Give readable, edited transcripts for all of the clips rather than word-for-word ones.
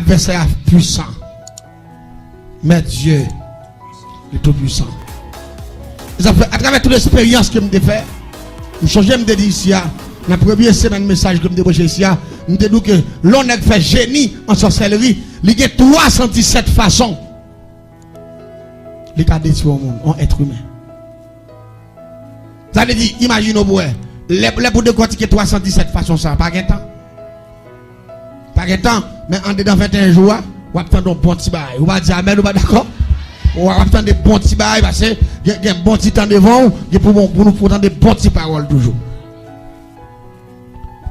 adversaire puissant. Mais Dieu est tout puissant. À travers toute l'expérience que je fait, je change de dire ici, dans la première semaine message que je débauché ici, je dis que l'on a fait génie en sorcellerie, il y a 317 façons. Les cas détruire au monde, en être humain. Ça veut dire, imagine au bout, les pour décortiquer 317 façons, ça, pas de temps. Pas de temps, mais en dedans 21 jours, on va attendre un bon petit bail. On va dire amen, on va d'accord? On va attendre des bons petits bails parce qu'il y a un bon petit temps devant, pour nous entendre des bons petites paroles toujours.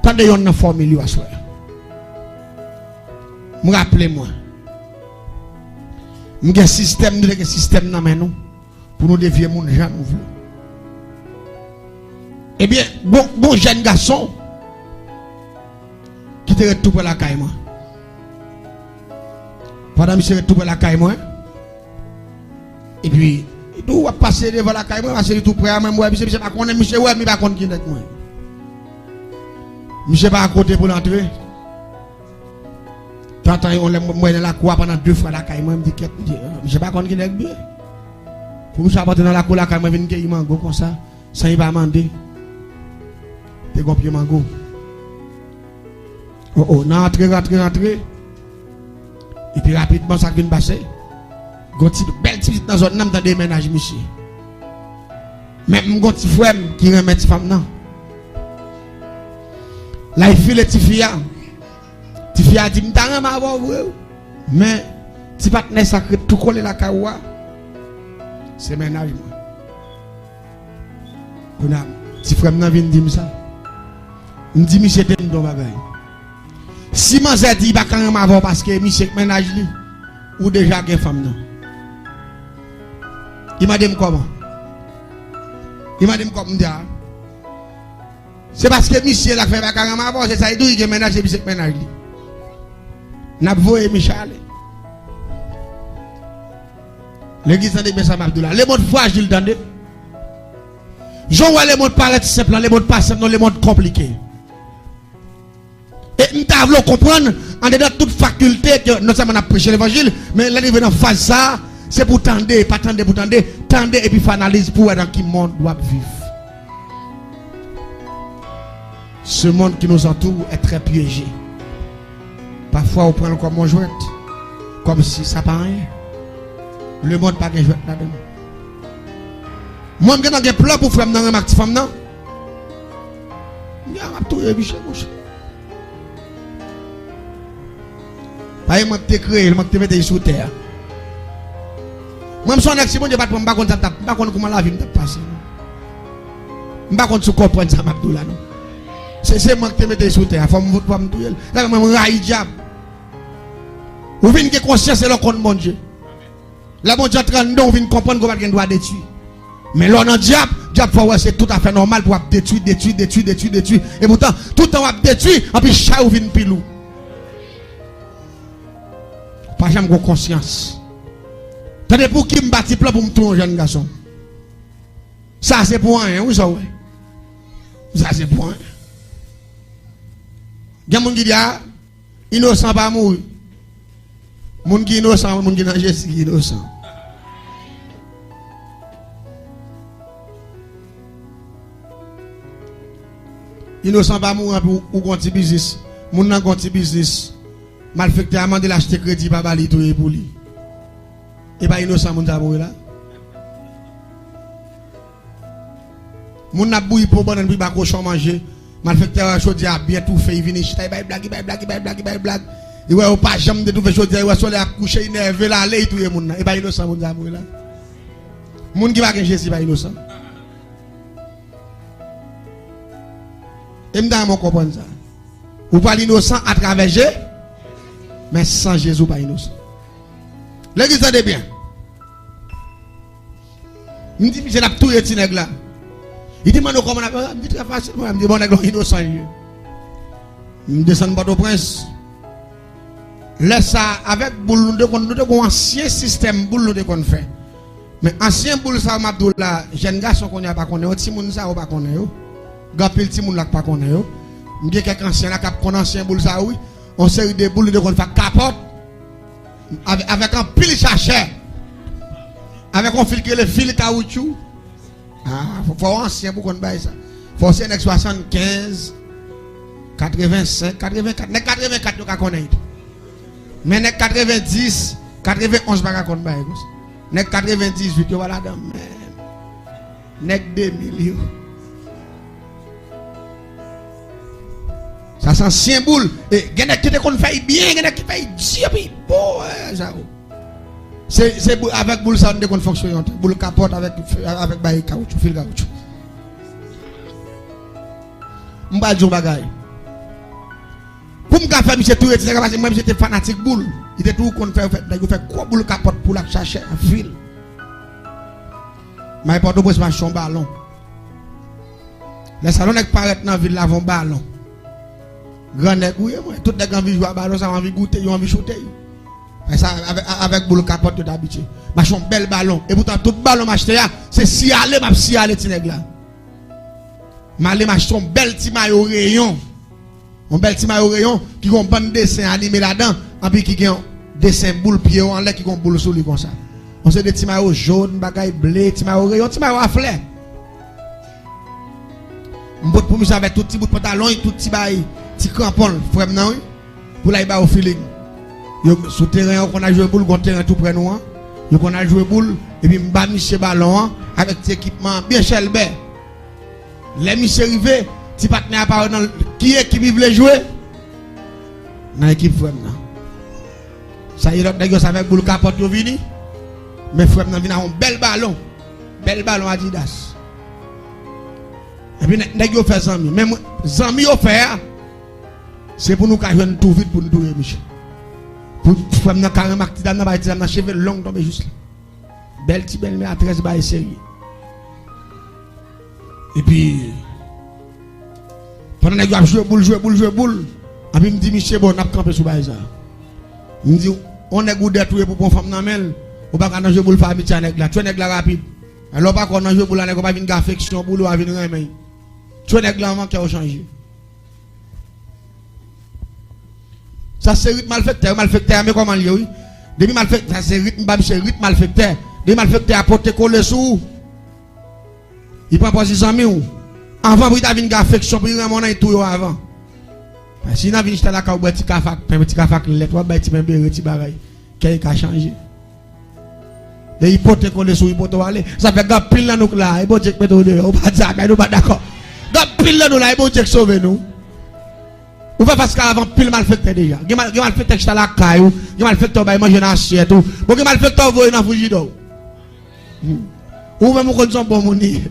Tendez une formule à soi. Me rappelez-moi. Nous avons un système dans nous pour nous dévier mon gens nous voulons. Eh bien, bon jeune garçon qui te retourne pour la caille moi. Pendant que je retourne pour la caille moi. Et puis, il va passer devant la caille moi, parce que tout près à moi, monsieur pas connaître monsieur ouais, mais pas connaître qui est moi. Monsieur pas à côté pour l'entrer. Tant on l'a moi dans la cour pendant 2 fois la caille moi me dit que monsieur pas connaître qui est bien. Pour nous apporter dans la cour la caille moi venir cueillir mango comme ça, sans il va demander. T'es compris mango. Oh, rentrez. Et puis rapidement ça vient passer. Gonti belle petite dans zone nan dans déménage monsieur. Même gonti frère qui remet petite femme nan. Là il file petite fille. Petite fille a dit m'ta ram avoir mais petit partenaire sacré tout coller la kawa. C'est ménage moi. Kona petit frère nan vient dire ça. Me dit monsieur t'es dans bagay. Si man zè dit pas quand même avoir parce que monsieur ménage li ou déjà gen femme nan. Il m'a dit comment? Il m'a dit comment dire? C'est parce que monsieur l'a fait pas quand même avoir, c'est ça il dit que ménage monsieur ménage li. N'a voyé Michel. L'église de Messa Abdullah, les mots fragiles dans des. J'en vois les mots paraître simples, les mots pas simples, non les mots compliqués. Et nous devons comprendre en dedans toute faculté que nous sommes prêché l'évangile, mais là, dans phase ça, c'est pour tendre, pas tendre, pour tendre et puis faire analyse pour voir dans quel monde doit vivre. Ce monde qui nous entoure est très piégé. Parfois, on prend comme un jouet, comme si ça pas rien. Le monde pas de jouet là-dedans. Moi, je suis plan pour faire un actif femme, non? Je vais tout réviser. Pas moi qui créé, moi qui mettre sur terre. Moi je suis un accident, je ne sais pas comment la vie me passe. Je ne sais pas comment tu comprends ça, Abdullah. C'est moi qui mettre sur terre, il faut me voir me tuer. Là, je me raille diable. Vous venez que conscience c'est le compte mon Dieu. Là, mon Dieu est en train de comprendre comment il doit détruire. Mais là, dans diable, c'est tout à fait normal pour détruire. Et pourtant, tout le temps, on détruire, et puis chat ou vient pilou. Pas jamais de conscience. Tenez pour qui me bâtit plan pour me trouver un jeune garçon. Ça c'est pour rien, oui ça ouais. Ça c'est pour rien. Il y a des gens qui disent innocent pas mourir. Moun qui innocent, moun qui dans Jésus qui innocent. Innocent pas mourir pour un business. Moun nan un business. Malfecté a demandé l'acheter crédit pas bali tout pour lui. Et pas innocent moun ta mourir là. Moun n'a bouilli pour bonne puis ba cochon manger. Malfecté a chodi a bien tout fait, il vient chita, il blague. Il ouais pas jamais de tout fait chodi, il ouais soleil a coucher énervé là, aller tout moun là. Et pas innocent moun ta mourir là. Moun qui va gen Jésus pas innocent. Et m'dame on comprendre ça. Ou pas l'innocent à travers Jésus. Mais sans Jésus, pas innocent. L'église est bien. Il me dit, je n'ai tout été là. Il dit, comment on a fait? Il dit, très facilement. Il me dit, bon, nègre innocent. Il me descend pas au prince. Laisse ça avec boule de qu'on nous ancien système boule de qu'on fait. Mais ancien boule ça Abdullah, jeune garçon qu'on a pas connaît, petit monde ça pas connaît yo. Gapil petit monde là pas connaît yo. Me dit quelqu'un ancien là cap connaît ancien boule ça oui. On série de boules de qu'on fait capote avec un pile sachet. Avec un fil que le fil caoutchouc. Ah, faut ancien pour qu'on baille ça. Faut c'est 75 85 84 nek 84 ka connaître. Mais nek 90 91 pas qu'on baille. Nek 98 yo voilà dedans. Nek 2000 yo. Ça c'est ancien boule et gen nek qui te kon fait bien, gen nek qui fait Dieu puis bon ça. C'est avec boule ça on fonctionne boule capote avec bail caoutchouc fil caoutchouc. M'ba djou bagay. Pour me faire monsieur tout parce que moi j'étais fanatique boule. Il était tout qu'on fait quoi boule capote pour la chercher un fil. Mais pas de bosse marche ballon. Les salons n'est paraître dans ville là vont ballon. Grand nèg oui moi tout nèg envie jouer ballon ça envie goûter, ils envie shooter. Ça avec boule capote d'habitude. Marche un bel ballon et pourtant tout ballon m'acheter c'est si aller m'a si aller ti nèg là. M'aller m'acheter un bel petit maillot rayon. Un bel petit maillot rayon qui ont un bon dessin animé là-dedans et puis qui ont dessin boule pied en l'air qui ont boule sur lui comme ça. On sait des petits maillots jaunes, bagaille bleu, petit maillot rayon, petit maillot à fleur. M'bot pour monsieur avec tout petit bout de pantalon et tout petit bail, petit crampon, frère non pour là il ba au feeling. Yo sur terrain on a joué boule, on terrain tout près nous. Yo on a joué boule et puis m'ba monsieur ballon avec petit équipement bien chelbert. Les monsieur arrivé, petit partenaire apparaît dans qui est qui veut jouer dans l'équipe frère non. Ça y est donc nèg ça avec boule capote yo vini. Mais frère nan vinn un bel ballon Adidas. Et puis nèg yo fait zami, même zami yo fait c'est pour nous ka joindre tout vite pour nous tourer Michel. Pour frère nan carrément acti dans ba ti dans cheveux long tomber juste là. Belle ti belle mais à 13 ba sérieux. Et puis pendant que je jouer boule et puis me dit Michel bon n'a campé sous baïsa. Me dit on est goudé tout pour bon femme nan mel ou pas quand jouer boule famille ti nèg là tu nèg là rapide alors pas qu'on jouer boule nèg pas vinn affection boule ou vinn remen tu nèg là manque au changer ça c'est rythme malfecteur mais comment lié oui depuis malfecteur ça c'est rythme ba c'est rythme malfecteur depuis malfecteur apporter coller sous il prend position ami ou avant pour il vinn affection pour remonter tout avant si n'a vinn j'étais là ka petit café lettre ou ba petit petit bagaille qu'est a changé les hypothèques qu'on est sous hypothèque aller ça fait gap pile là nous là et bon Dieu mettre on pas ça mais nous pas d'accord gap pile là nous là et bon Dieu sauver nous ou pas parce qu'avant pile malfecteur déjà il malfecteur qui la caillou il malfecteur ba manger dans assiette tout bon il malfecteur voyer dans frigidaire ou même qu'on sont bon moni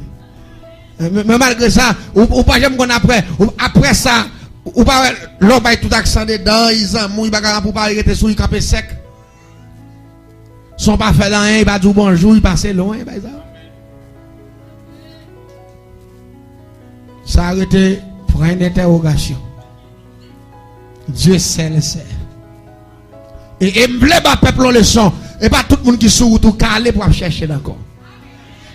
mais malgré ça ou pas j'aime qu'on après ça ou pas l'homme ba tout accent dedans ils en mou il pas pour pas arrêter sous il camper sec. Son pas fait rien, il va dire bonjour, il passe loin, ça a arrêté pour une interrogation. Dieu sait le sait. Et me plaît pas peuple leçon et pas tout le monde qui sous tout calé pour chercher d'accord.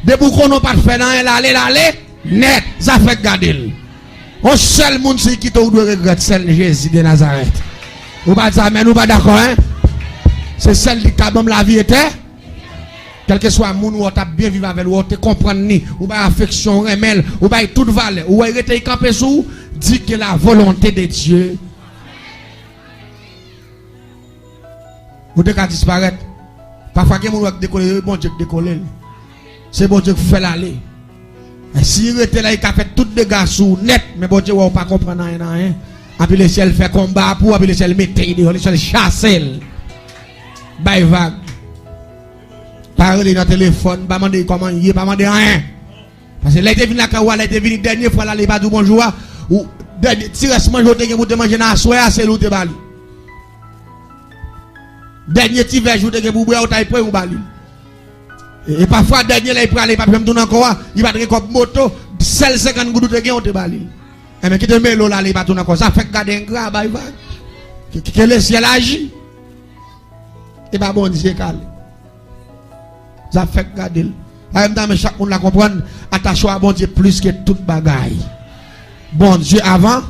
Des boucons n'ont pas fait rien, l'aller net, ça fait garder. On seul monde qui doit regretter celle Jésus de Nazareth. Ou pas ça mais nous pas d'accord hein? C'est celle qui a la vie était. Quel que soit le monde où tu as bien vivre avec lui, ou tu comprends ni, ou pas affection, remel, ou pas toute valeur, ou tu es campé sous, dit que la volonté de Dieu. Ou tu as disparaître. Parfois, il y a des gens qui décollent, bon Dieu décoller. C'est bon Dieu qui fait l'aller. Si il était là, il a fait tout dégâts sous net, mais bon Dieu, on ne peut pas comprendre rien. Et puis le ciel fait combat pour, et puis le ciel met, le ciel chasse. Bye vague. Parler dans le téléphone, pas demander comment il est, pas demander rien. Parce que là, il est venu là, il est venu dernière fois là, il pas dit bonjour. Ou si reste manger, vous te manger dans la soirée, c'est l'autre bali. Dernier petit verre, vous vous boire, vous prêt ou bali. Et parfois, dernier là, il prend aller, pas même tourner encore, il va te comme moto, celle 50 gouttes de gain, on te bali. Mais qui te met l'eau là, il va tourner encore, ça fait garder un grand bye vague. Que le ciel agit. Et pas bon Dieu calme. Ça fait garder. En même temps, chaque monde la comprendre, attache à bon Dieu plus que toute bagaille. Bon Dieu avant.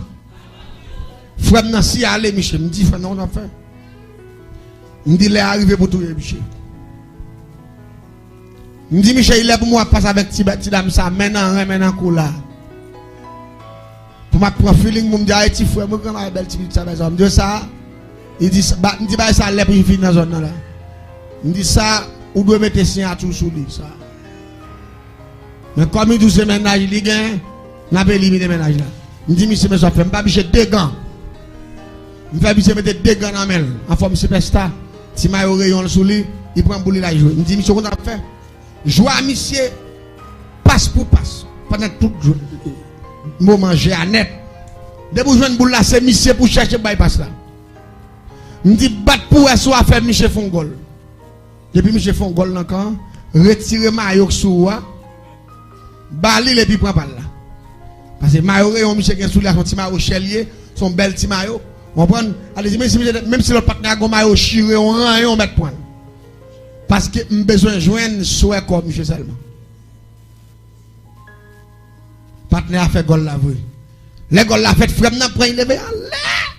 Frère Nancy allez Michel me dit frère non on a fait. Je dis, il est arrivé pour tout Michel. Je dis, Michel, il est pour moi, passe avec Tidam ça, maintenant, coup là. Pour ma prendre feeling, je me dis, ah, petit frère, moi, quand ma belle petite ça, je me dis ça. Il dit, ça, ça, là, pour finir dans la zone là. Il dit, ça, ou doit mettre signature sur lui, ça. Mais comme il dit, ce ménage, il gagne, n'a pas éliminé le ménage là. Il dit, monsieur, je fais, je vais deux gants. Je vais mettre deux gants dans la main, en forme superstar. Si je au rayon sur lui, il prend boule la jouer. Il dit, monsieur, qu'on a fait. Jouer à monsieur, passe pour passe. Pendant tout le moment, j'ai à net. Dès que vous jouez une boule là, c'est monsieur pour chercher bypass là. Il dit, battre pour soit faire monsieur Fongol. Depuis monsieur Fongol, encore, retirez maillot sur moi. Bali et puis prend pas là. Parce que maillot rayon, monsieur qui est sous là, son petit maillot chelier, son bel petit maillot. On prend, allez, même si le partenaire a un maillot chiré, on rend et on met point. Parce que j'ai besoin de joindre soit comme monsieur seulement. Partenaire a fait gol la vraie. Les gol la fait frère n'a prend levé en l'air.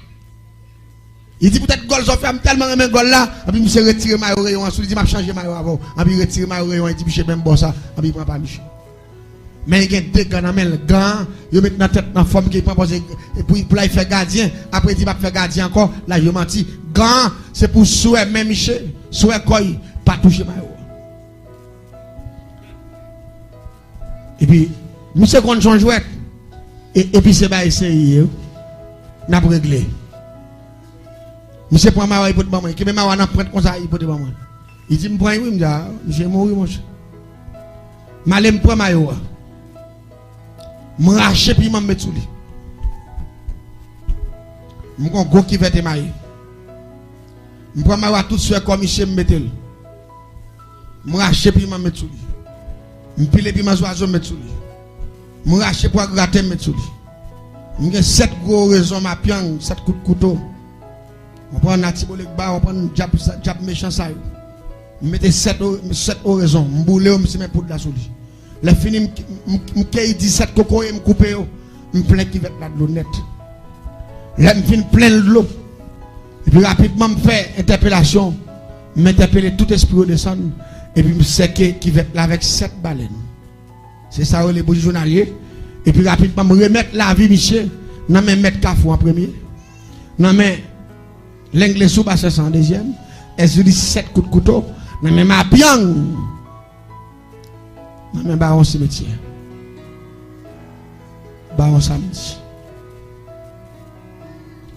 Il dit peut-être gol sont fait tellement aimé gol là, et puis monsieur retire maillot rayon, ensuite il dit m'a changer maillot avant, et puis retire maillot rayon, il dit monsieur même bon ça, et puis il prend pas monsieur. Mais il y a deux gants dans le gants, il met dans la tête dans la forme qui prend pour là il fait gardien, après il va faire gardien encore, là il menti. Gants c'est pour souhait même Michel, souhait quoi pas toucher maillot. Et puis monsieur qu'on son jouet et puis c'est pas essayer n'a pas réglé. Monsieur prend maillot pour maman, qui même maillot n'a prendre comme ça pour maman. Il dit me prend oui me dit monsieur mourir mon cher. Malem prend maillot. Je rache puis je me mets sous lui. Je prends un gros qui va te mailler. Je prends ma tout sur comme je me mets. Je rache puis je me mets sous lui. Je pile puis je me mets sous lui. Je rache pour gratter me sous lui. Je 7 gros raisons ma piang, 7 coups de couteau. On prend un atibolek bas, on prend un jab méchant ça. Je mets 7 raisons. Je boule, je mets pour de la sous lui. Les finis, je 17 coco et je coupe, je plein qui va être de l'eau nette. Là, je finis plein de l'eau. Et puis rapidement, je fais interpellation. Je m'interpelle tout esprit au descendre. Et puis je sais qui va être là avec 7 baleines. C'est ça les beaux journaliers. Et puis rapidement, je remettre la vie, Michel. Je vais mettre Cafou en premier. Je vais l'anglais sous bas en deuxième. Et je dis 7 coups de couteau. Je vais ma piang. Mais baron cimetière. Baron samedi.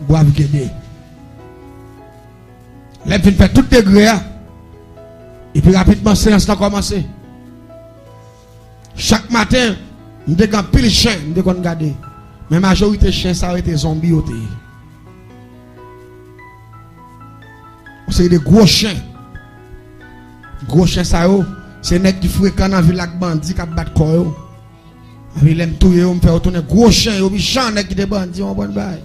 Boave guédé. Là, il fait tout degré. Et puis rapidement, séance a commencé. Chaque matin, nous avons pile chien, nous avons regardé. Mais la majorité de chiens, ça a été zombies. C'est des gros chiens. Gros chiens, ça a. C'est nèg qui fréquent dans ville avec bandit qui bat corps. Avec l'aime touyer, on fait retourner gros chien, au méchant nèg qui des bandits, on bon bail.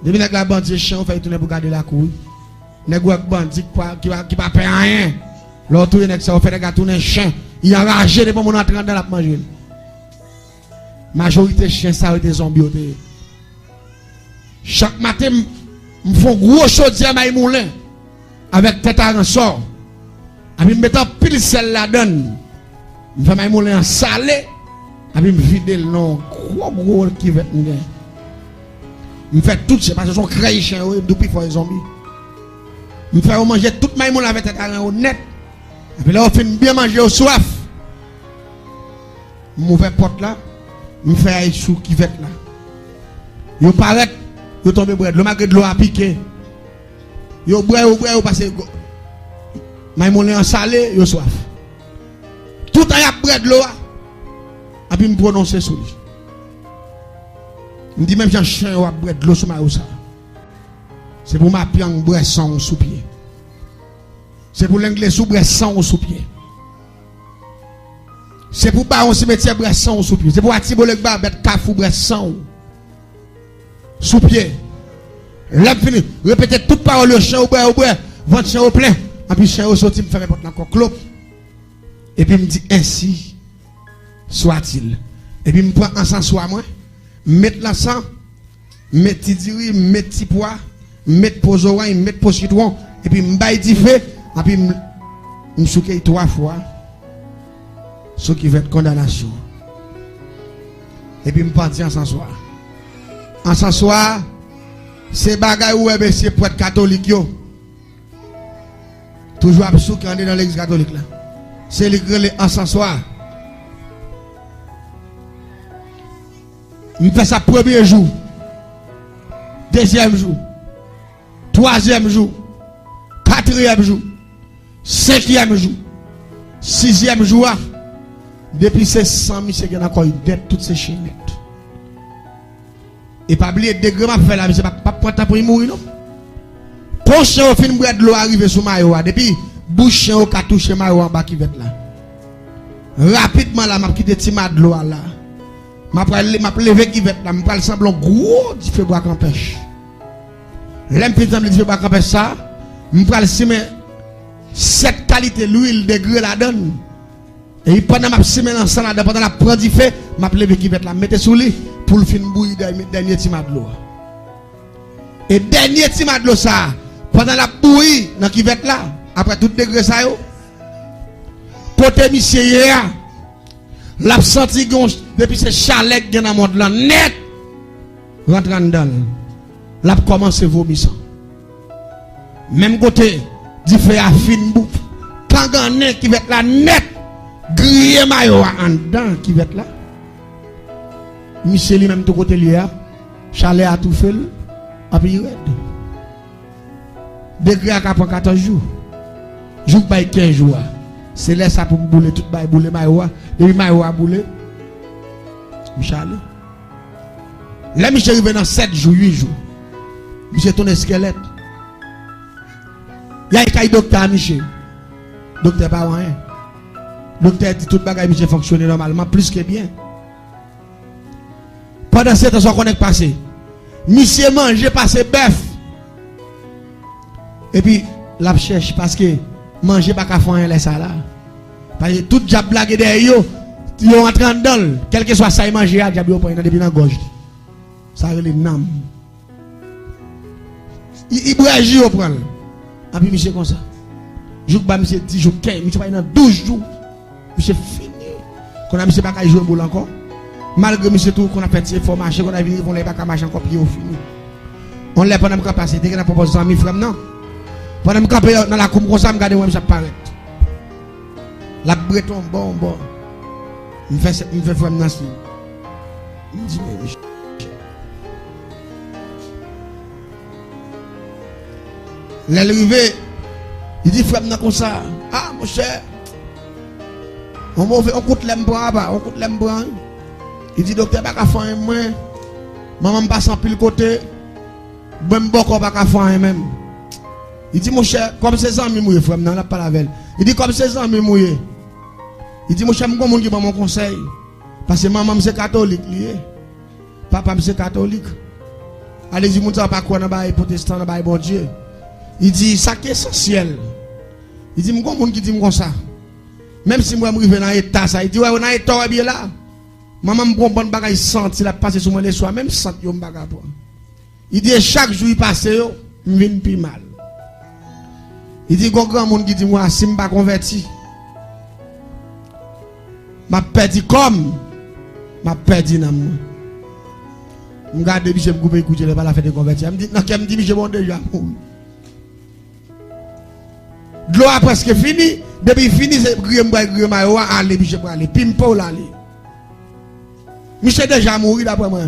Depuis nèg la bandit chien, on fait tourner pour garder la cour. Nèg avec bandit qui pas payer rien. L'autre nèg ça on fait nèg tourner chien, il enragé depuis mon entrant dans la manger. Majorité chien ça des zombies. Chaque matin me font gros chaudière maï moulin avec tête à ressort. Je me mets pile sel la donne. Je fais mon moulin salé. Je me vide le nom. Gros qui va être. Je fais tout ça parce que sont créés chiens depuis pour les zombies. Je fais manger tout ma moulin avec tête à net. Et puis là, on fait bien manger au soif. Je fais porte là. Je fais un chou qui va être là. Je paraît. Je tombe bread. Le magret de l'eau a piqué. Je bois, parce que. Mais mon lait en salé, yo soif. Tout à y a près de l'eau. Et puis me prononcer sur lui. Me dit même j'ai un chien ou à près de l'eau sur ma ousa. C'est pour ma piang bresson sous pied. C'est pour l'anglais sous bresson sous pied. C'est pour baron cimetière bresson sous pied. C'est pour atibolek ba bet kafou bresson sous pied. Là fini, répétez toute parole au chien au bois, vente chien au plein. Et puis chien au sorti me fait porte encore clope. Et puis me dit ainsi soit-il. Et puis me prend encens soit moi, mettre l'encens, mettre tidiri, mettre petit pois, mettre pozorain, mettre pot citron Et puis m'baille dit fait, et puis m'souke 3 fois. Ce qui va être condamnation. Et puis m'parti en s'asseoir. En s'asseoir, c'est bagay ou c'est pour être catholique yo. Toujours absous qui est dans l'église catholique là. C'est les en s'asseoir. Il fait ça premier jour, deuxième jour, troisième jour, quatrième jour, cinquième jour, sixième jour. Depuis ces 100 000, c'est qu'il y a encore une dette, toutes ces chaînettes. Et pas oublier des grands faire là, mais c'est pas prendre pour y mourir non. Quand chien au fin de l'eau arrive sur Maïwa, depuis bouche chien au touché Maïwa en bas qui va être là. Rapidement là, m'a quitté tima de l'eau là. M'a levé qui va être là, m'a pral semblant gros du feu bois campèche. L'aime fait sembler du feu bois campèche ça, m'a pral simer cette qualité l'huile de grès la donne. Et pendant ma semaine ensemble, pendant la prendre du feu, m'a levé qui va être là, mettez sous lui pour le fin bouillir dernier tima de l'eau. Et dernier tima de l'eau ça, pendant la bouillie dans qui va être là, après tout degré ça yo, côté monsieur hier, l'a senti gonche depuis ce chalet qui dans le monde là net, rentrant dedans, l'a commencé vomissant. Même côté, du fait à fin bouffe, quand gagné qui va être là net, grillé maillot en dedans qui va être là. Monsieur lui même tout côté lui a, chalet a tout fait, a puis red. Degré à 14 jours. Jour by 15 jours. C'est là ça pour me bouler tout by bouler maïwa. Depuis maïwa bouler. Michel. Là Michel arrive dans 7 jours, 8 jours. Michel tourne squelette. Il y a un docteur Michel. Docteur pas rien. Docteur dit tout bagage Michel fonctionne normalement plus que bien. Pendant 7 ans on connaît passé. Michel mange passé bœuf. Et puis la cherche parce que manger pas qu'à faire un ça là. Parce que tout diable blague derrière yo entrant dedans, quel que soit ça il manger à diable prend depuis dans gorge. Ça relève nam. Il bourgeois au prendre. Et puis monsieur comme ça. Jour ba monsieur 10 jours 15, monsieur pas dans 12 jours. Monsieur fini. Qu'on a monsieur pas qu'à jouer boule encore. Malgré monsieur tout qu'on a fait ces formations qu'on a venu on l'a pas qu'à marcher encore puis au fini. On l'a pendant qu'on passer dès qu'on a proposé 100 000 francs non. Pendant que je suis dans la cour, je regarde où ça paraît. La breton, bon. Je fais frère Nancy. Je me dis, mais l'arrivée, il dit, frère, comme ça. Ah, mon cher. On coûte l'embran, on coûte l'embran. Il dit, docteur, pas qu'à faire un moins. Maman passe en pile côté. Même beaucoup pas qu'à faire un même. Il dit, mon cher, comme ses amis mouillés, frère, non, n'a pas la veille. Il dit, comme ses amis mouillés. Il dit, mon cher, mon qui mon conseil. Parce que maman, c'est catholique, papa, c'est catholique. Allez-y, mon pas quoi dans les protestants, dans les bon Dieu. Il dit, ça qui est essentiel. Il dit, mon qui dit comme ça. Même si moi, je suis dans l'état, ça, il dit, ouais, on a un état bien là. Maman, me prend bon bagage, sent, il a passé sur moi les soirs, même sent, il y a un bagage. Il dit, chaque jour, il passe, je viens plus mal. Il dit, grand monde qui dit, moi, si je ne suis pas converti, je perdu comme, je perdu dans moi. Je regarde, je me coupe, écoute, je n'ai pas la fête de convertir. Je me dis, non, je me dis, je vais déjà mourir. De l'eau a presque fini, depuis fini, c'est grillé, aller, je vais aller, pimpo, aller. Michel déjà mourir d'après moi.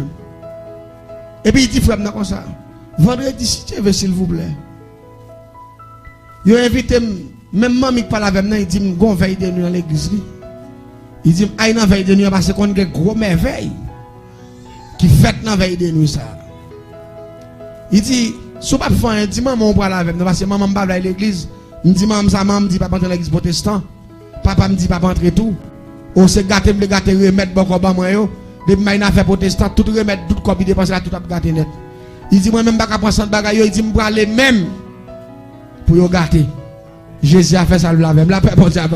Et puis il dit, frère, comme ça, vendredi, si tu veux, s'il vous plaît. Il a invité, même maman qui parle avec moi, il dit, je vais veille de nuit dans l'église. Il dit, aïe, dans veille de nuit, parce qu'on a une grosse merveille qui fait dans veille de nuit. Ça. Il dit, si vous ne faites pas, il dit, maman, on parle avec moi, parce que maman me parle à l'église. Il dit, maman, me dit, papa, entrer dans l'église protestante. Papa me dit, papa, entrer tout. On se gâte, me gâte, remettre, bon, comme moi, yo. Depuis que je fais protestant, tout remettre, tout copie dépenser là, tout a gâté net. Il dit, moi, même pas qu'à prendre ça de bagaille, il dit, je vais aller même. Pour y gâter. Jésus a fait ça le lave. La paix pour dire.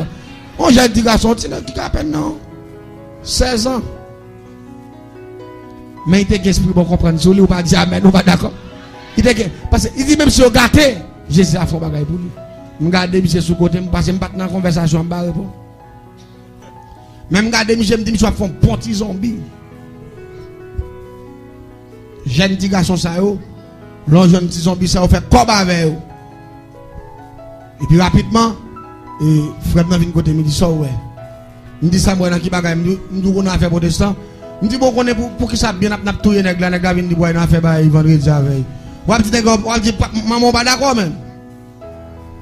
On j'ai dit garçon, qui a peine non. 16 ans. Mais il était esprit pour comprendre sur lui ou pas dire amen ou pas d'accord. Il était parce qu'il dit même si on gâté, Jésus a fait bagaille pour lui. M'garde monsieur sous côté, m'passe m'bat dans conversation m'ba répondre. Même garder monsieur me dit monsieur font bon petit zombie. Jeune petit garçon ça yo, l'on jeune petit zombie ça fait comme avec eux. Et puis rapidement et frère m'a vinn côté me dit ça ouais. Me dit ça moi dans qui bagaille me dit on a fait protestant. Me dit bon connaît pour qui ça bien n'a touyer nèg là vinn dit boy n'a fait bail vendredi avec. Ou petit nèg on dit maman pas d'accord même.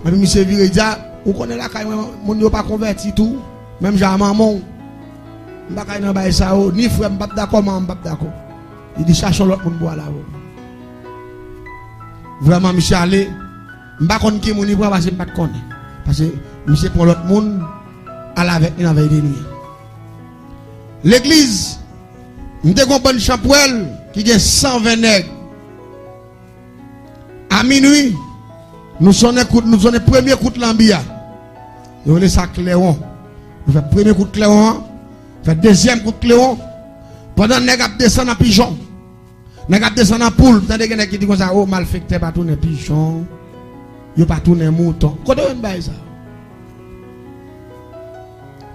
Mais monsieur viré dit on connaît la caille mon yo pas converti tout. Même j'ai maman m'pa kay nan bail ça ni frère m'pa d'accord maman m'pa d'accord. Il dit cherchons l'autre monde boire là. Vraiment monsieur aller m'pa konn qui moun prend parce que m'pa connaît. Parce que monsieur pour l'autre monde à la avec dans veille de nuit. L'église m'te gon bonne champouelle qui gagne 120 nègres. À minuit nous sonnons premier coup de l'ambia. Et on laisse ça clairon. Nous fait premier coup de clairon, fait deuxième coup de clairon. Pendant nèg ap descend en pigeon. Nèg ap descend en poule, tandis que nèg qui dit comme ça, oh malfecteur pas tourner pigeon. Yo pas tourner mouton. Côté on bail ça.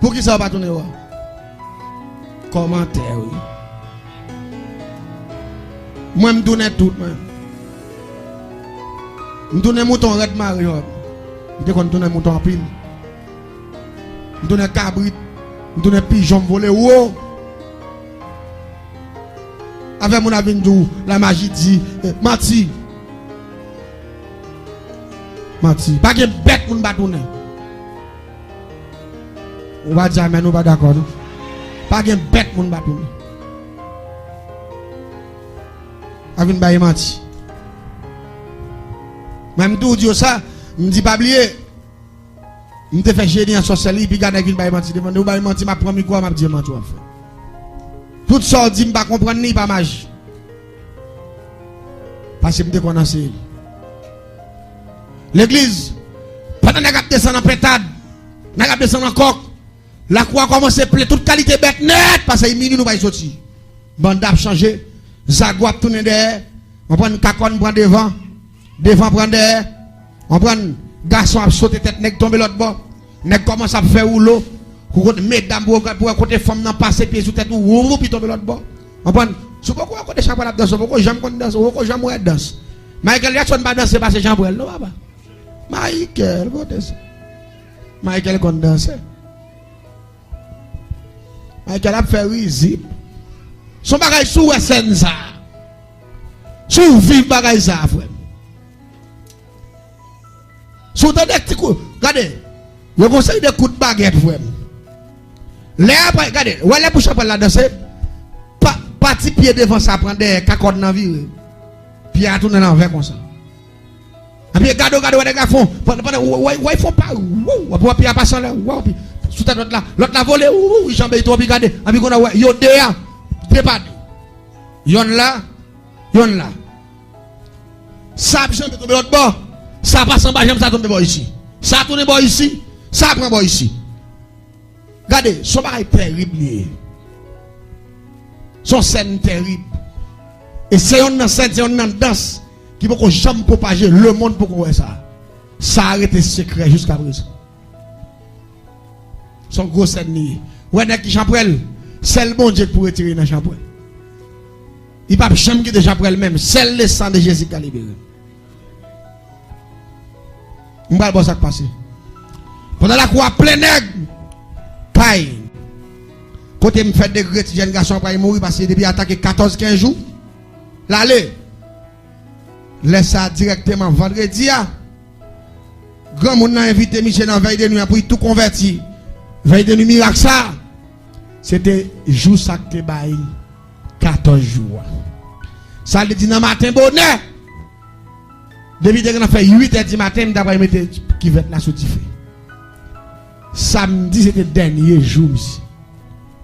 Pour qui ça pas tourner wa? Commentaire oui. Moi me donne tout moi. Me donne mouton red mario. Me kon donne mouton en pile. Me donne cabrit, me donne pigeon volé ou. Avec mon avenue la magie dit Mati. Mati, pas que bête moun batouner. On va dire mais nous pas d'accord. Pas que bête moun batouner. Avec baye Mati. Même tout dit ça, me dit pas oublier. Me te fait génie en sorcellerie puis garder une baye Mati devant ou baye Mati m'a prend micro m'a dit Mati en fait. Tout ça dit pas comprendre ni pas magie. Parce que me connaissez. L'église pendant n'a descend en pétade, n'a descend en coq. La croix commence à plaire toute qualité bête net parce que minuit nous va sortir. Bande a changé, Zago a tourné derrière, on prend cacon prend devant prend derrière, on prend garçon a sauter tête nèg tomber l'autre bord, nèg commence à faire rouleau. Mesdames pour côté femme n'a passer pied sous tête ou puis tomber l'autre bord. On prend sous pourquoi côté chapeau la danse, pourquoi j'aime qu'on danse, pourquoi j'aime ouais danse. Michael Jackson pas danser parce que Jean Brel non papa. Michael qu'on danse. Michael a fait risible. Son bagage sous scène ça. Sous vivre bagage ça frère. Sous des petits coups, regardez. Je conseille des coups de baguette frère. Là après regardez, ouais les bouches pour la danser. Parti pied devant ça prendre des cacottes dans vie. Puis à tourner l'envers comme ça. Et puis gado les gars font ouais font pas ou puis à passer là puis sous tête l'autre la volé ou jambe toi puis regarder et puis qu'on a ouais yo derrière départ yon là ça jambe tomber l'autre bord ça passe en bas jambe ça tombe bord ici ça tourne bord ici ça prend bord ici regardez son bail terrible son scène terrible et c'est une scène c'est une danse qui peut jamais propager le monde pour voir ça. Ça a arrêté secret jusqu'à présent. Son gros scène. Ouais, n'est-ce que Champrel, c'est le bon Dieu pour retirer dans Champrel. Il ne peut jamais quitter Champrel même. C'est le sang de Jésus qui a libéré. On va voir ça passer. Pendant la croix plein nègre, paille. Côté me fait des regrets, jeune garçon pour mourir parce que depuis attaqué 14-15 jours. L'aller. Laisse ça directement vendredi. Grand monde a invité Michel dans veille de nuit pour tout convertir. Veille de nuit miracle ça. C'était jour ça que bail 14 jours. Ça le dit dans matin bonheur. Depuis que on a fait 8h du matin d'après mettre qui va être là sous fait. Samedi c'était dernier jour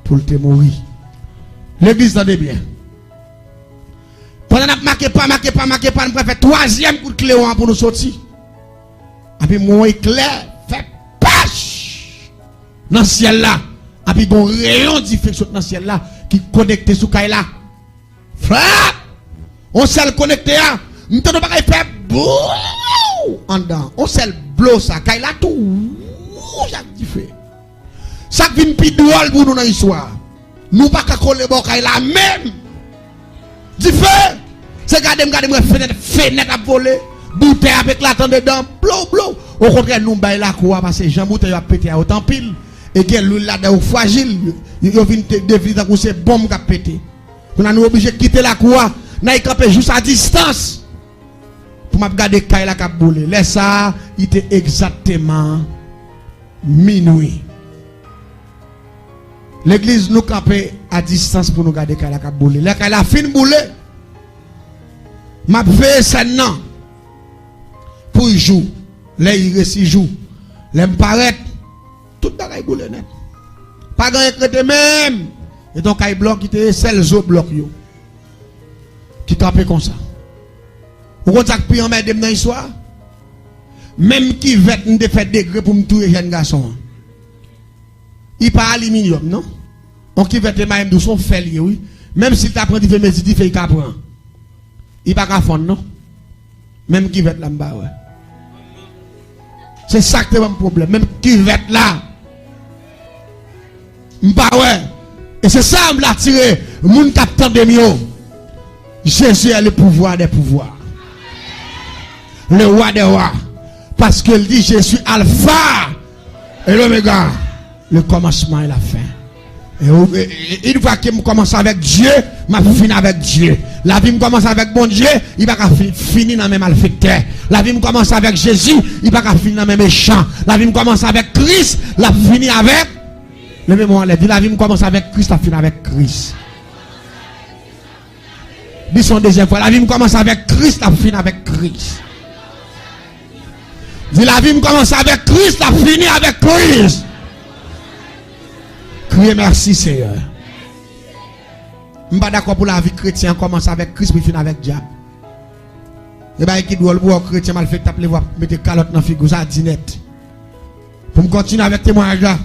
pour te mourir. L'église tendait bien. Pendant qu'on marqué pas, nous préfère troisième coup de clé pour nous sortir. Et puis, mon éclair fait pâche dans le ciel là. Et puis, un rayon diffusion dans le ciel là qui connecté sous Kaila. Frère, on s'est connecté là. Nous ne pouvons pas faire bouh. en dedans. On sait le bleu ça. Quand il a tout rouge à fait. Ça vient plus drôle pour nous dans l'histoire. Nous pas qu'à coller bon quand il a même. Du feu. C'est garder fenêtre à voler. Bouteille avec la tente dedans. Blou. Au contraire, nous baillons la cour parce que Jean Bouteille a pété à autant pile. Et que l'huile là-dedans fragile. Il vient de comme c'est bombe qui a pété. On a nous obligé de quitter la cour. Nous avons campé juste à distance. Pour regarder quand il a boulé. Laisse ça, il était exactement minuit. L'église nous campé à distance pour nous garder quand il a boulé. Là, quand il a fini de bouler, m'a fait ça non. Pour y jouer. Là, il reste y jouer. Là, il paraît. Tout le monde boulé net. Pas grand écrété même. Et donc, il bloque, il était seul zo bloc yo. Qui campé comme ça. Vous comprenez que en mettre dans l'histoire? Même qui va te faire des degrés pour me tuer jeune garçon. Il pas aluminium, non? On qui va te mettre de son fer, oui. Même si tu apprends, il fait méditer, il fait qu'apprendre. Il pas qu'à fond, non? Même qui va être là-bas, ouais. C'est ça qui est mon problème. Même qui va être là. M'pas ouais. Et c'est ça qui m'a tiré. Moun capteur de mio. Jésus a le pouvoir des pouvoirs. Le roi des rois. Parce qu'il dit je suis alpha et l'oméga. Le commencement et la fin. Et une fois qu'il commence avec Dieu, m'a fini avec Dieu. La vie me commence avec bon Dieu, il va pas finir dans même malfaiteur. La vie me commence avec Jésus, il va pas finir dans même méchant. La vie me commence avec Christ, la finit avec le même moment. La vie me commence avec Christ, la finit avec Christ. Dis son deuxième fois, la vie me commence avec Christ, la finit avec Christ. Dis la vie me commence avec Christ, la finit avec Christ. Criez merci Seigneur. Je ne suis pas d'accord pour la vie chrétienne commence avec Christ puis finit avec diable. Et bien qui doit le chrétien mal fait taper voir mettre calotte dans la figure ça dit net. Pour me continuer avec témoignage là.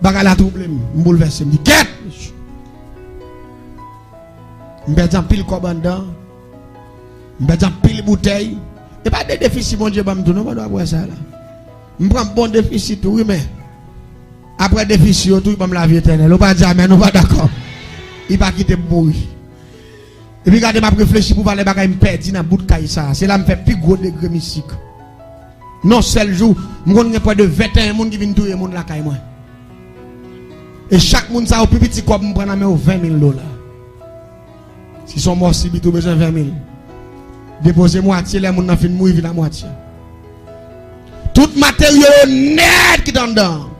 Baga la trouble me bouleverser me dit quête. Me perdre pile commandant. Me perdre pile bouteille. Et pas de déficit mon Dieu va me donner pas doit ça là. Me prend bon déficit oui mais après déficit tout va me la vie éternelle. On pas dire amen, on pas d'accord. Il va quitter mourir. Et puis regardez m'a réfléchi pour parler bagaille me perdre dans bout de caille ça. C'est là me fait plus gros degré mystique. Non seul jour, mon connais près de 21 monde qui viennent touyer monde la caille moi. Et chaque monde ça au plus petit quoi me prendre mais 20 000 $. Si sont morts si bitou besoin 20 000. Déposer moitié les monde n'a fin mourir la moitié. Tout matériel net qui dedans.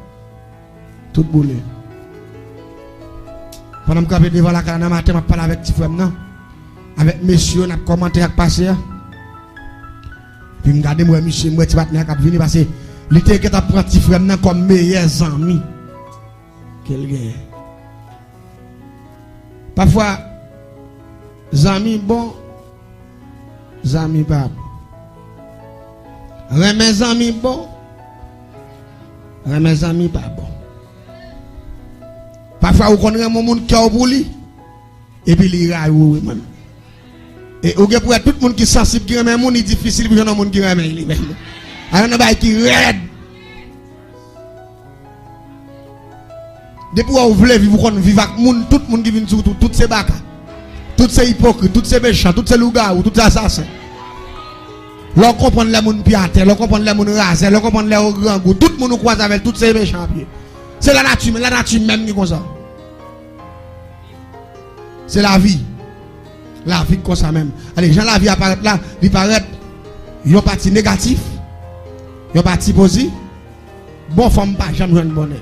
Tout boulé. Pendant que je suis devant la caméra, matin, je parle avec petit frère, avec monsieur, on a commenté avec passé. Puis je regarde moi, monsieur, moi, tu vas venir parce que l'été que tu as pris petit frère comme meilleurs amis. Quelqu'un. Parfois, amis bon, amis pas bon. Mes amis bon, mes amis pas bon. Parfois, vous connaissez mon monde qui a oublié. Et puis, il y a même. Et vous pour tout le monde qui est sensible, qui remet monde, il est difficile pour le monde qui remet lui-même. Alors, il y a qui raide. Depuis que vous voulez vivre avec monde, tout le monde qui vient sur tout, tous ces bacs, tous ces hypocrites, tous ces méchants, tous ces loups-garous, tous ces assassins. L'on comprend les gens qui à terre, l'on comprend les gens rasés, l'on comprend les grands goûts, tout le monde croise avec tous ces méchants pieds. C'est la nature même qui est comme ça. C'est la vie. La vie comme ça même. Allez, quand la vie apparaît là, il paraît, il y a un parti négatif, il y a un parti positif. Bon, femme pas, j'aime une bonne.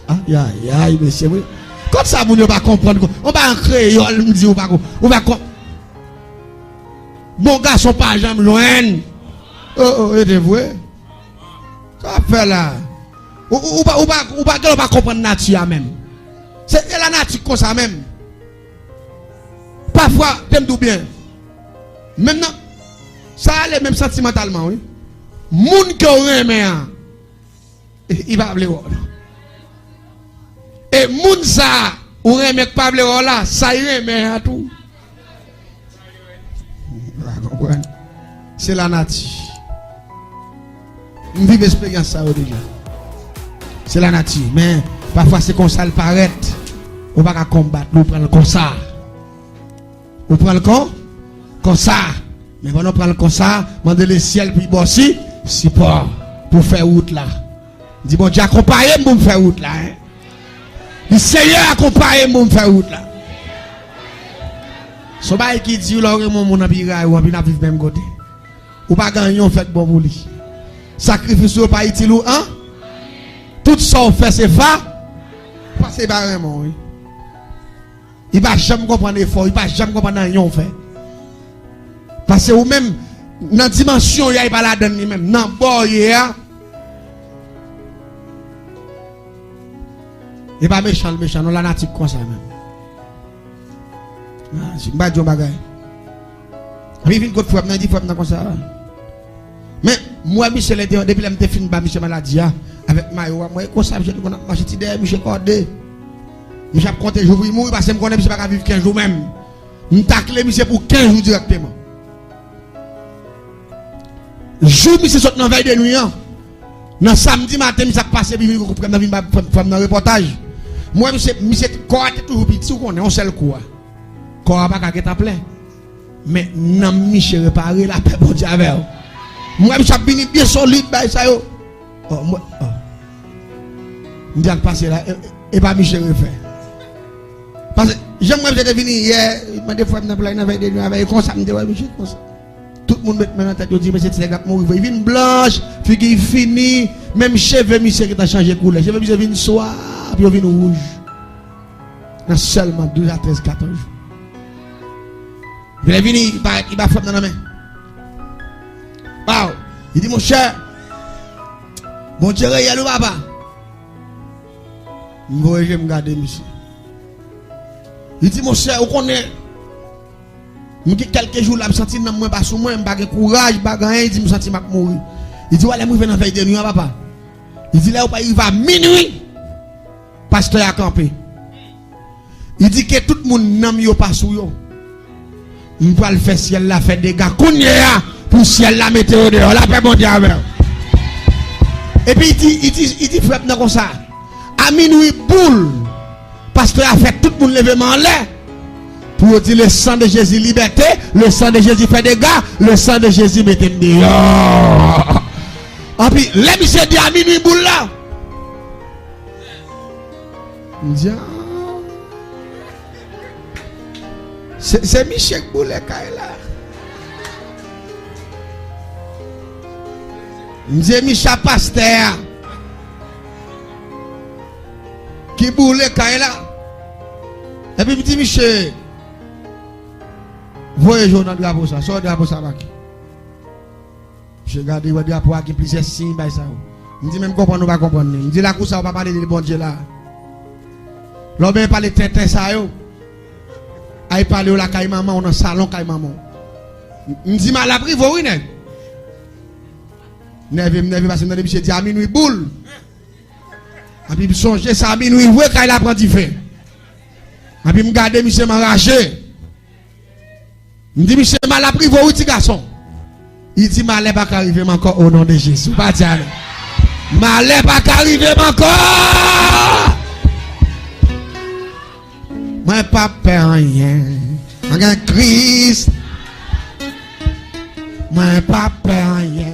Aïe, monsieur. Quand ça, vous ne pas comprendre, on va en créer, on me dit, on va comprendre. Bon garçon, pas j'aime loin. Oh, et de vrai. Ça fait là. Ou pas comprendre la nature même. C'est la nature comme ça même. Parfois, t'aimes tout bien. Maintenant, ça allait même sentimentalement, oui. Moun qui aurait aimé, il va appeler. Et moun ça, ou aimé pas appeler là, ça y est, mais à tout. c'est la nature. On vit l'expérience ça déjà. C'est la nature. Mais parfois c'est comme ça le paraît. On va pas combattre, on prend le comme ça. On prend le comme ça. Mais quand on prend le comme ça, demande le ciel puis bossi, c'est pas pour faire route là. Dis bon Dieu accompagner pour me faire route là. Hein? Le Seigneur accompagne pour me faire route là. So bail qui dit là mon apira ou bien vivre même côté. Ou pas gagner on fait bon pour lui. Sacrifice ou pas utile ou hein? Tout ça on fait c'est fa. Passer barrément oui. Il va jamais comprendre l'effort, il va jamais comprendre rien on fait. Parce que ou même dans dimension il y a pas la donne même dans boy et pas méchant non la nature comme ça même. Ah, c'est pas de bagay. Oui, vinn côté fois n'a dit fois comme ça. Mais moi Michel depuis la me fin ba Michel maladie avec Mayo moi comme ça je connais marcher ti derrière Michel Cordé. Michel compter jour il mourir parce que me connais Michel pas vivre 15 jours même. Me tacler Michel pour 15 jours directement. Jour Michel saute dans veille de nuit. Dans samedi matin Michel passer puis comprendre dans vinn dans reportage. Moi Michel corps toujours petit on connaît on seul quoi. Corps pas qu'à plein. Mais non Michel réparer la paix bon Dieu avec. Moi Michel bien solide ba ça yo. Oh moi m'd'al passer là et pas Michel refait. Parce que j'aime moi j'étais venu hier, m'a des fois dans plein avec des nuits avec comme ça me dit ouais Michel comme ça. Tout le monde met maintenant tête dit mais c'est les gars mourir il vient blanche, figure fini, même cheveux Michel qui a changé couleur. Cheveux Michel vient soir puis il vient rouge. Dans seulement 12 à 13 14 jours. Il est venu, il va frapper dans la main. Wow. Il dit mon cher, bon Dieu, il y a le papa. Je vais me garder, monsieur. Il dit mon cher, vous connaissez. Je dis quelques jours là, je me sens dans moi, parce que moi, je n'ai pas de courage, je n'ai pas de rien, je me sens mourir. Il dit, voilà, je vais dans la veille de nuit, papa. Il dit, là, il va à minuit. Pasteur a campé. Il dit que tout le monde n'a pas sous yo. On va le faire ciel là, faire des gars. Pour ciel là, météo dehors. La paix mondiale avec. Et puis il dit, frère, comme ça. À minuit, boule. Pasteur a fait tout le monde lever en l'air. Pour dire le sang de Jésus liberté, le sang de Jésus fait des gars, le sang de Jésus mettez dehors. Et puis, les messieurs dit à minuit, boule là. Il dit, c'est Michel Boulet là. C'est Michel Pasteur qui Boulet là. Et puis il dit Michel, voyez dans le drapeau ça, sort drapeau ça qui. Je regarde le drapeau qui plusieurs signes ça. Il dit même comprendre ou pas comprendre. Il dit la course ça va pas parler de bon Dieu là. L'homme parle de tête ça yo. Aïe parler au la caille maman, on a un salon caille maman. On dit mal appris, vous oui, ne? Neve, parce que nous dit à minuit boule. Et puis, songez ça à minuit, vous caille la prend du fait. Et puis, me garder, monsieur m'enrager. On dit, monsieur mal appris, vous oui, petit garçon. Il dit, malheur pas qu'arriver encore au nom de Jésus. Pas dire. Malheur pas qu'arriver encore. Moi pas peur rien. Moi Christ. Moi pas peur rien.